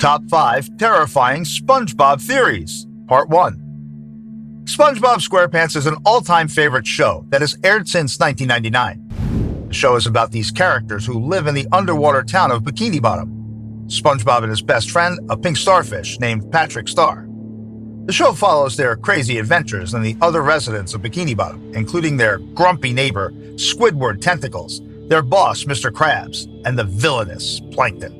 Top 5 Terrifying SpongeBob Theories, Part 1. SpongeBob SquarePants is an all-time favorite show that has aired since 1999. The show is about these characters who live in the underwater town of Bikini Bottom. SpongeBob and his best friend, a pink starfish named Patrick Star. The show follows their crazy adventures and the other residents of Bikini Bottom, including their grumpy neighbor, Squidward Tentacles, their boss, Mr. Krabs, and the villainous Plankton.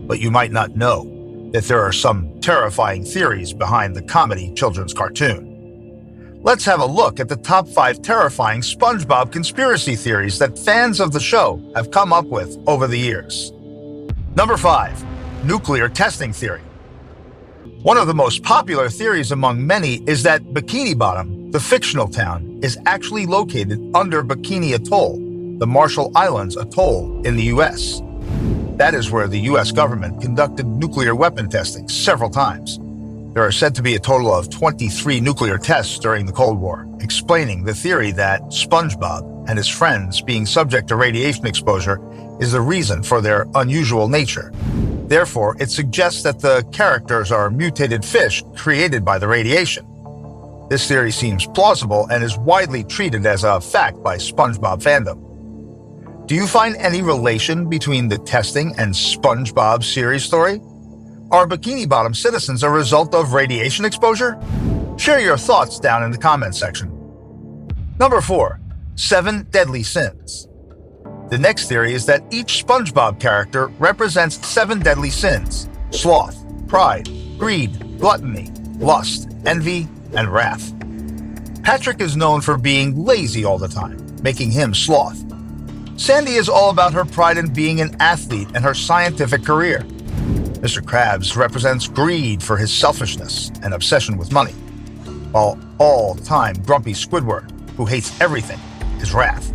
But you might not know that there are some terrifying theories behind the comedy children's cartoon. Let's have a look at the top 5 terrifying SpongeBob conspiracy theories that fans of the show have come up with over the years. Number 5. Nuclear testing theory. One of the most popular theories among many is that Bikini Bottom, the fictional town, is actually located under Bikini Atoll, the Marshall Islands atoll in the U.S. That is where the U.S. government conducted nuclear weapon testing several times. There are said to be a total of 23 nuclear tests during the Cold War, explaining the theory that SpongeBob and his friends being subject to radiation exposure is the reason for their unusual nature. Therefore, it suggests that the characters are mutated fish created by the radiation. This theory seems plausible and is widely treated as a fact by SpongeBob fandom. Do you find any relation between the testing and SpongeBob series story? Are Bikini Bottom citizens a result of radiation exposure? Share your thoughts down in the comments section. Number 4. 7 Deadly Sins. The next theory is that each SpongeBob character represents 7 deadly sins: sloth, pride, greed, gluttony, lust, envy, and wrath. Patrick is known for being lazy all the time, making him sloth. Sandy is all about her pride in being an athlete and her scientific career. Mr. Krabs represents greed for his selfishness and obsession with money, while all-time grumpy Squidward, who hates everything, is wrath.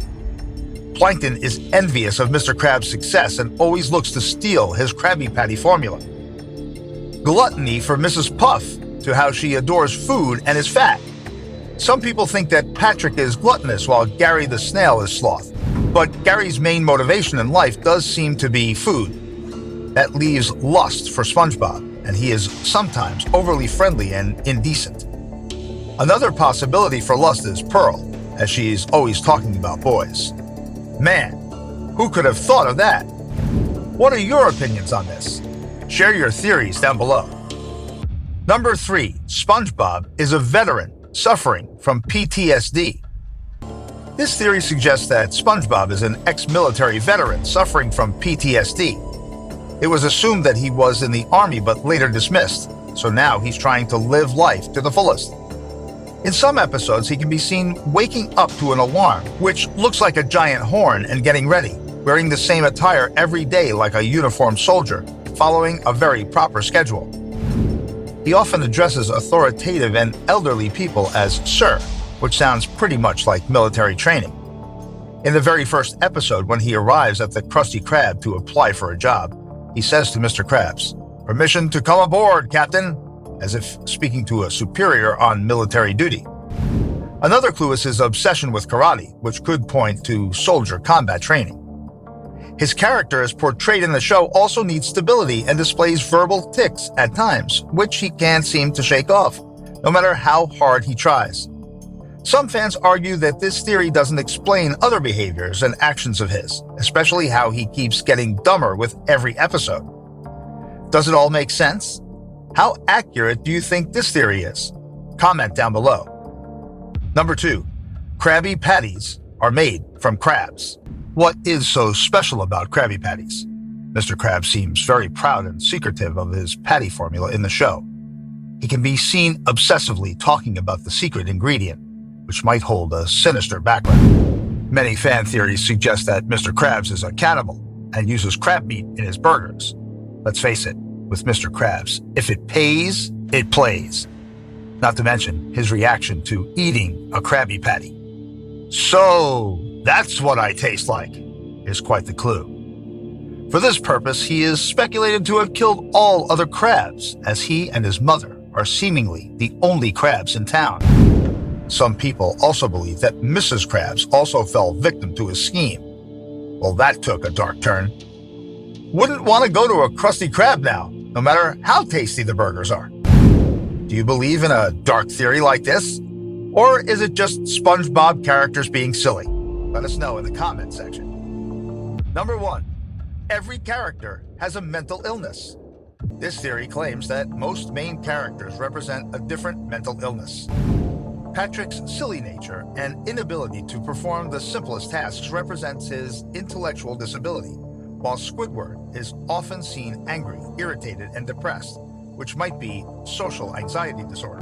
Plankton is envious of Mr. Krabs' success and always looks to steal his Krabby Patty formula. Gluttony for Mrs. Puff, to how she adores food and is fat. Some people think that Patrick is gluttonous while Gary the Snail is sloth, but Gary's main motivation in life does seem to be food. That leaves lust for SpongeBob, and he is sometimes overly friendly and indecent. Another possibility for lust is Pearl, as she is always talking about boys. Man, who could have thought of that? What are your opinions on this? Share your theories down below. Number 3. SpongeBob is a veteran suffering from PTSD. This theory suggests that SpongeBob is an ex-military veteran suffering from PTSD. It was assumed that he was in the army but later dismissed, so now he's trying to live life to the fullest. In some episodes, he can be seen waking up to an alarm, which looks like a giant horn, and getting ready, wearing the same attire every day like a uniformed soldier, following a very proper schedule. He often addresses authoritative and elderly people as Sir, which sounds pretty much like military training. In the very first episode, when he arrives at the Krusty Krab to apply for a job, he says to Mr. Krabs, "Permission to come aboard, Captain," as if speaking to a superior on military duty. Another clue is his obsession with karate, which could point to soldier combat training. His character as portrayed in the show also needs stability and displays verbal tics at times, which he can't seem to shake off, no matter how hard he tries. Some fans argue that this theory doesn't explain other behaviors and actions of his, especially how he keeps getting dumber with every episode. Does it all make sense? How accurate do you think this theory is? Comment down below. Number 2. Krabby Patties are made from crabs. What is so special about Krabby Patties? Mr. Krabs seems very proud and secretive of his patty formula in the show. He can be seen obsessively talking about the secret ingredient, which might hold a sinister background. Many fan theories suggest that Mr. Krabs is a cannibal and uses crab meat in his burgers. Let's face it, with Mr. Krabs, if it pays, it plays. Not to mention his reaction to eating a Krabby Patty. "So, that's what I taste like," is quite the clue. For this purpose, he is speculated to have killed all other crabs, as he and his mother are seemingly the only crabs in town. Some people also believe that Mrs. Krabs also fell victim to his scheme. Well, that took a dark turn. Wouldn't want to go to a Krusty Krab now. no matter how tasty the burgers are. Do you believe in a dark theory like this? Or is it just SpongeBob characters being silly? Let us know in the comment section. Number 1. Every character has a mental illness. This theory claims that most main characters represent a different mental illness. Patrick's silly nature and inability to perform the simplest tasks represents his intellectual disability, while Squidward is often seen angry, irritated, and depressed, which might be social anxiety disorder.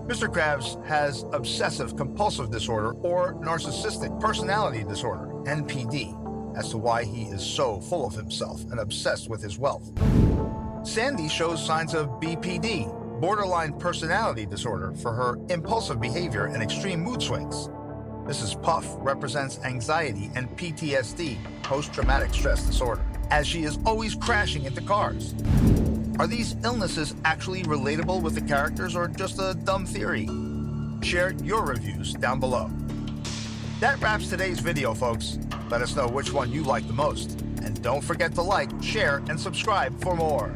Mr. Krabs has obsessive-compulsive disorder or narcissistic personality disorder, NPD, as to why he is so full of himself and obsessed with his wealth. Sandy shows signs of BPD, borderline personality disorder, for her impulsive behavior and extreme mood swings. Mrs. Puff represents anxiety and PTSD, post-traumatic stress disorder, as she is always crashing into cars. Are these illnesses actually relatable with the characters or just a dumb theory? Share your reviews down below. That wraps today's video, folks. Let us know which one you like the most. And don't forget to like, share, and subscribe for more.